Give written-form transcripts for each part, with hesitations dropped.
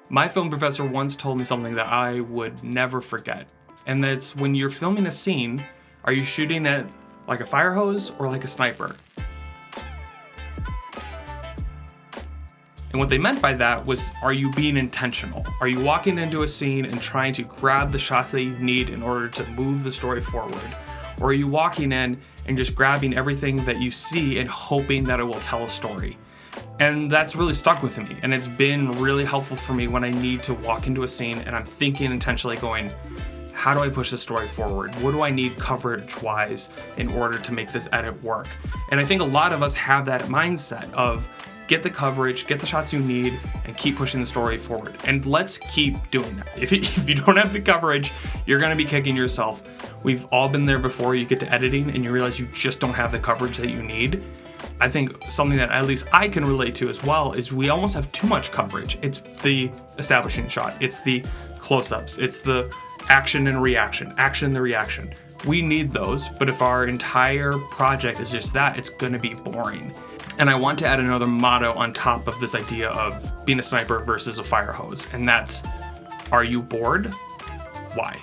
My film professor once told me something that I would never forget, and that's when you're filming a scene, are you shooting it like a fire hose or like a sniper? And what they meant by that was, are you being intentional? Are you walking into a scene and trying to grab the shots that you need in order to move the story forward? Or are you walking in and just grabbing everything that you see and hoping that it will tell a story? And that's really stuck with me, and it's been really helpful for me when I need to walk into a scene and I'm thinking intentionally going, how do I push the story forward? What do I need coverage-wise in order to make this edit work? And I think a lot of us have that mindset of get the coverage, get the shots you need, and keep pushing the story forward. And let's keep doing that. If you don't have the coverage, you're gonna be kicking yourself. We've all been there before. You get to editing and you realize you just don't have the coverage that you need. I think something that at least I can relate to as well is we almost have too much coverage. It's the establishing shot, it's the close-ups, it's the action and reaction, action the reaction. We need those, but if our entire project is just that, it's gonna be boring. And I want to add another motto on top of this idea of being a sniper versus a fire hose, and that's, are you bored? Why?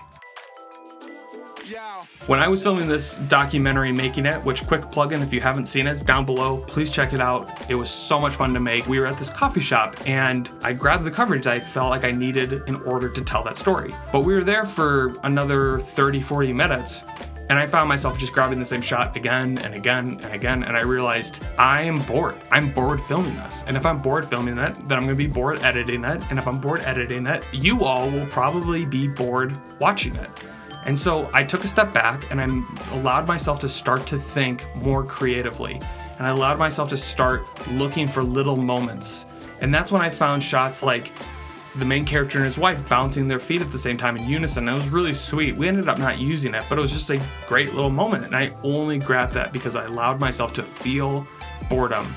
When I was filming this documentary, Making It, which quick plug-in if you haven't seen it, it's down below, please check it out. It was so much fun to make. We were at this coffee shop and I grabbed the coverage I felt like I needed in order to tell that story. But we were there for another 30, 40 minutes and I found myself just grabbing the same shot again and again and again, and I realized I am bored. I'm bored filming this. And if I'm bored filming it, then I'm gonna be bored editing it. And if I'm bored editing it, you all will probably be bored watching it. And so I took a step back and I allowed myself to start to think more creatively. And I allowed myself to start looking for little moments. And that's when I found shots like the main character and his wife bouncing their feet at the same time in unison. It was really sweet. We ended up not using it, but it was just a great little moment. And I only grabbed that because I allowed myself to feel boredom.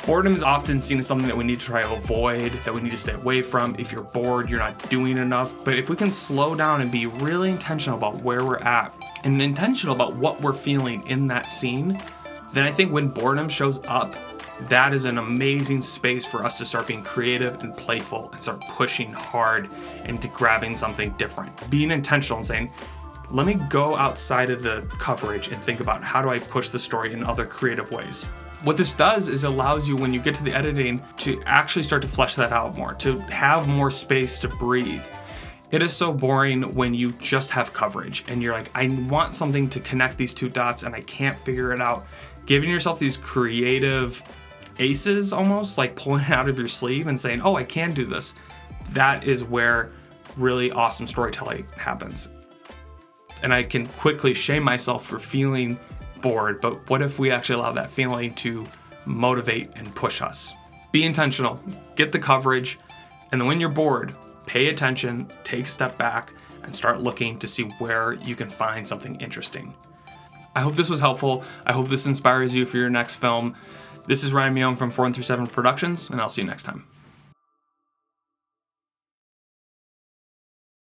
Boredom is often seen as something that we need to try to avoid, that we need to stay away from. If you're bored, you're not doing enough. But if we can slow down and be really intentional about where we're at and intentional about what we're feeling in that scene, then I think when boredom shows up, that is an amazing space for us to start being creative and playful and start pushing hard into grabbing something different. Being intentional and saying, let me go outside of the coverage and think about how do I push the story in other creative ways. What this does is allows you, when you get to the editing, to actually start to flesh that out more, to have more space to breathe. It is so boring when you just have coverage and you're like, I want something to connect these two dots and I can't figure it out. Giving yourself these creative aces, almost like pulling it out of your sleeve and saying, oh, I can do this. That is where really awesome storytelling happens. And I can quickly shame myself for feeling bored, but what if we actually allow that feeling to motivate and push us? Be intentional, get the coverage, and then when you're bored, pay attention, take a step back, and start looking to see where you can find something interesting. I hope this was helpful. I hope this inspires you for your next film. This is Ryan Mion from 4 and Through 7 Productions, and I'll see you next time.